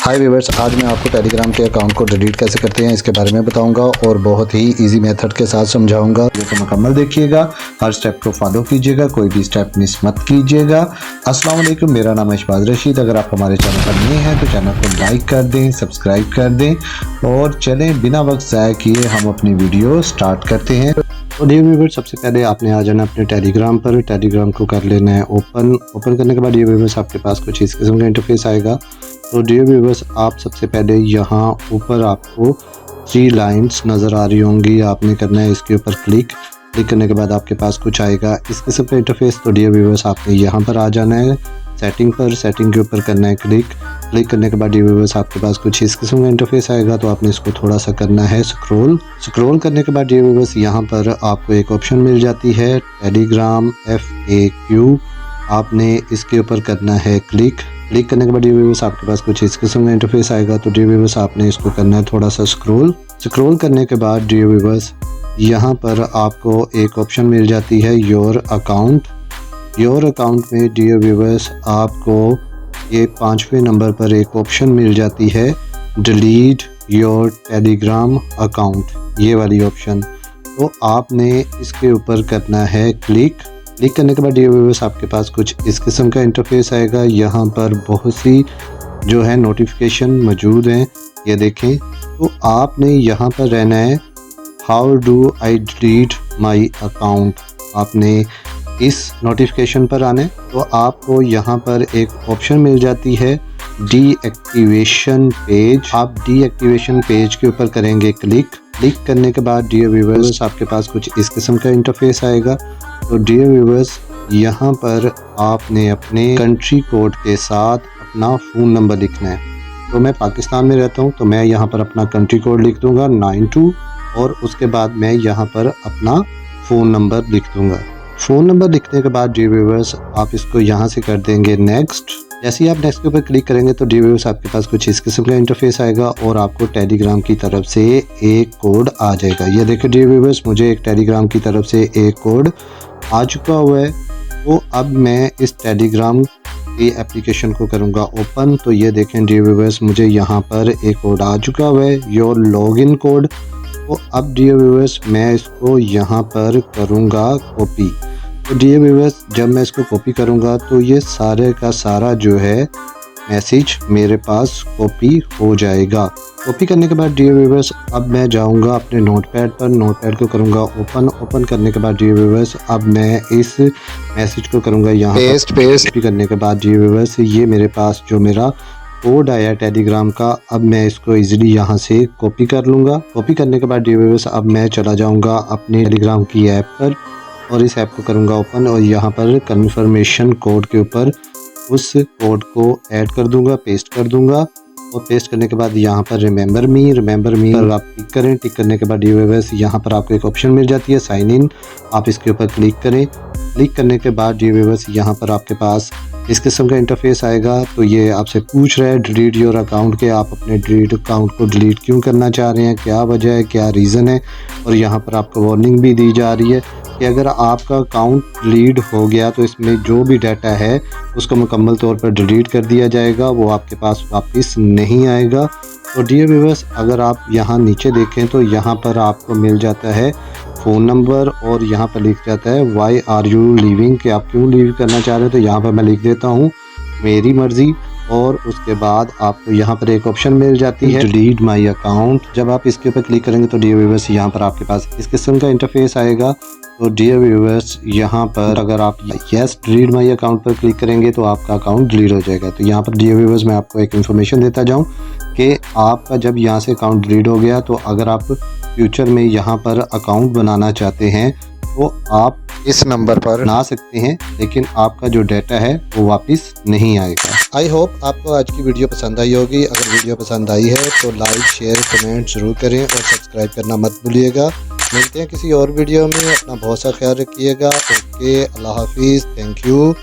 हाय viewers, आज मैं आपको टेलीग्राम के अकाउंट को डिलीट कैसे करते हैं इसके बारे में बताऊंगा और बहुत ही इजी मेथड के साथ समझाऊंगा। वीडियो को मुकम्मल देखिएगा, हर स्टेप को फॉलो कीजिएगा, कोई भी स्टेप मिस मत कीजिएगा। अस्सलाम वालेकुम, मेरा नाम है शहबाज रशीद। अगर आप हमारे चैनल पर नए हैं तो चैनल को लाइक कर दें, सब्सक्राइब कर दें और चलें बिना वक्त ज़ाया किए हम अपनी वीडियो स्टार्ट करते हैं। तो डियर व्यूअर्स, सबसे पहले आपने आ जाना अपने टेलीग्राम पर। टेलीग्राम को कर लेना है ओपन करने के बाद डियर व्यूअर्स आपके पास कुछ इस किस्म का इंटरफेस आएगा। तो डियर व्यूअर्स, आप सबसे पहले यहाँ ऊपर आपको 3 लाइंस नज़र आ रही होंगी, आपने करना है इसके ऊपर क्लिक करने के बाद आपके पास कुछ आएगा इस किस्म का इंटरफेस। तो डियर व्यूअर्स, आपने यहाँ पर आ जाना है सेटिंग पर, सेटिंग के ऊपर करना है क्लिक करने के बाद डियर व्यूअर्स आपके पास कुछ इस किस्म का इंटरफेस आएगा। तो आपने इसको थोड़ा सा करना है स्क्रॉल करने के बाद डियर व्यूअर्स यहाँ पर आपको एक ऑप्शन मिल जाती है टेलीग्राम FAQ। आपने इसके ऊपर करना है क्लिक करने के बाद डियर व्यूअर्स आपके पास कुछ इस किस्म का इंटरफेस आएगा। तो डियर व्यूअर्स आपने इसको करना है थोड़ा सा स्क्रॉल करने के बाद डियर व्यूअर्स यहाँ पर आपको एक ऑप्शन मिल जाती है योर अकाउंट में डियर व्यूअर्स आपको ये 5वें नंबर पर एक ऑप्शन मिल जाती है डिलीट योर टेलीग्राम अकाउंट, ये वाली ऑप्शन। तो आपने इसके ऊपर करना है क्लिक करने के बाद डियर व्यूअर्स आपके पास कुछ इस किस्म का इंटरफेस आएगा। यहाँ पर बहुत सी जो है नोटिफिकेशन मौजूद हैं, ये देखें। तो आपने यहाँ पर रहना है how do I delete my account, आपने इस नोटिफिकेशन पर आने। तो आपको यहाँ पर एक ऑप्शन मिल जाती है डीएक्टिवेशन पेज। आप डीएक्टिवेशन पेज के ऊपर करेंगे क्लिक करने के बाद डियर व्यूअर्स आपके पास कुछ इस किस्म का इंटरफेस आएगा। तो डियर व्यूअर्स यहाँ पर आपने अपने कंट्री कोड के साथ अपना फ़ोन नंबर लिखना है। तो मैं पाकिस्तान में रहता हूँ तो मैं यहाँ पर अपना कंट्री कोड लिख दूँगा 92 और उसके बाद मैं यहाँ पर अपना फ़ोन नंबर लिख दूँगा। फ़ोन नंबर लिखने के बाद डियर व्यूअर्स आप इसको यहाँ से कर देंगे नेक्स्ट। जैसे ही आप नेक्स्ट के ऊपर क्लिक करेंगे तो डियर व्यूअर्स आपके पास कुछ इस किस्म का इंटरफेस आएगा और आपको टेलीग्राम की तरफ से एक कोड आ जाएगा। ये देखिए डियर व्यूअर्स, मुझे एक टेलीग्राम की तरफ से एक कोड आ चुका हुआ है। तो अब मैं इस टेलीग्राम की एप्लीकेशन को करूँगा ओपन। तो ये देखें डियर व्यूअर्स, मुझे यहाँ पर एक कोड आ चुका हुआ है, योर लॉगिन कोड। तो अब डियर व्यूअर्स मैं इसको यहाँ पर करूँगा कॉपी। तो डियर व्यूअर्स जब मैं इसको कॉपी करूँगा तो ये सारे का सारा जो है मैसेज मेरे पास कॉपी हो जाएगा। कॉपी करने के बाद डियर व्यूअर्स अब मैं जाऊँगा अपने नोटपैड पर, नोटपैड को करूँगा ओपन करने के बाद डियर व्यूअर्स अब मैं इस मैसेज को करूँगा यहाँ पेस्ट कॉपी करने के बाद डियर व्यूअर्स ये मेरे पास जो मेरा कोड आया टेलीग्राम का, अब मैं इसको इजीली यहाँ से कॉपी कर लूँगा। कॉपी करने के बाद डियर व्यूअर्स अब मैं चला जाऊँगा अपने टेलीग्राम की ऐप पर और इस ऐप को करूँगा ओपन और यहाँ पर कन्फर्मेशन कोड के ऊपर उस कोड को ऐड कर दूँगा, पेस्ट कर दूँगा। और पेस्ट करने के बाद यहाँ पर रिमेंबर मी पर आप टिक करें। टिक करने के बाद डियर व्यूअर्स यहाँ पर आपको एक ऑप्शन मिल जाती है साइन इन, आप इसके ऊपर क्लिक करें। क्लिक करने के बाद डियर व्यूअर्स यहाँ पर आपके पास इस किस्म का इंटरफेस आएगा। तो ये आपसे पूछ रहा है डिलीट योर अकाउंट के, आप अपने डिलीट अकाउंट को डिलीट क्यों करना चाह रहे हैं, क्या वजह है, क्या रीज़न है। और यहाँ पर आपको वार्निंग भी दी जा रही है कि अगर आपका अकाउंट डिलीट हो गया तो इसमें जो भी डाटा है उसको मुकम्मल तौर पर डिलीट कर दिया जाएगा, वो आपके पास वापस नहीं आएगा। तो डियर व्यूअर्स अगर आप यहाँ नीचे देखें तो यहाँ पर आपको मिल जाता है फ़ोन नंबर और यहाँ पर लिख जाता है वाई आर यू लीविंग, कि आप क्यों लीव करना चाह रहे हैं। तो यहाँ पर मैं लिख देता हूँ मेरी मर्ज़ी। और उसके बाद आपको यहाँ पर एक ऑप्शन मिल जाती है डिलीट माई अकाउंट। जब आप इसके ऊपर क्लिक करेंगे तो डियर व्यूअर्स यहाँ पर आपके पास इस किस्म का इंटरफेस आएगा। तो डियर व्यूअर्स यहाँ पर अगर आप यस डिलीट माई अकाउंट पर क्लिक करेंगे तो आपका अकाउंट डिलीट हो जाएगा। तो यहाँ पर डियर व्यूअर्स मैं आपको एक इन्फॉर्मेशन देता जाऊँ कि आपका जब यहाँ से अकाउंट डिलीट हो गया तो अगर आप फ्यूचर में यहाँ पर अकाउंट बनाना चाहते हैं तो आप इस नंबर पर बना सकते हैं, लेकिन आपका जो डाटा है वो वापस नहीं आएगा। आई होप आपको आज की वीडियो पसंद आई होगी। अगर वीडियो पसंद आई है तो लाइक शेयर कमेंट ज़रूर करें और सब्सक्राइब करना मत भूलिएगा। मिलते हैं किसी और वीडियो में, अपना बहुत सा ख्याल रखिएगा। ओके, अल्लाह हाफिज़, थैंक यू।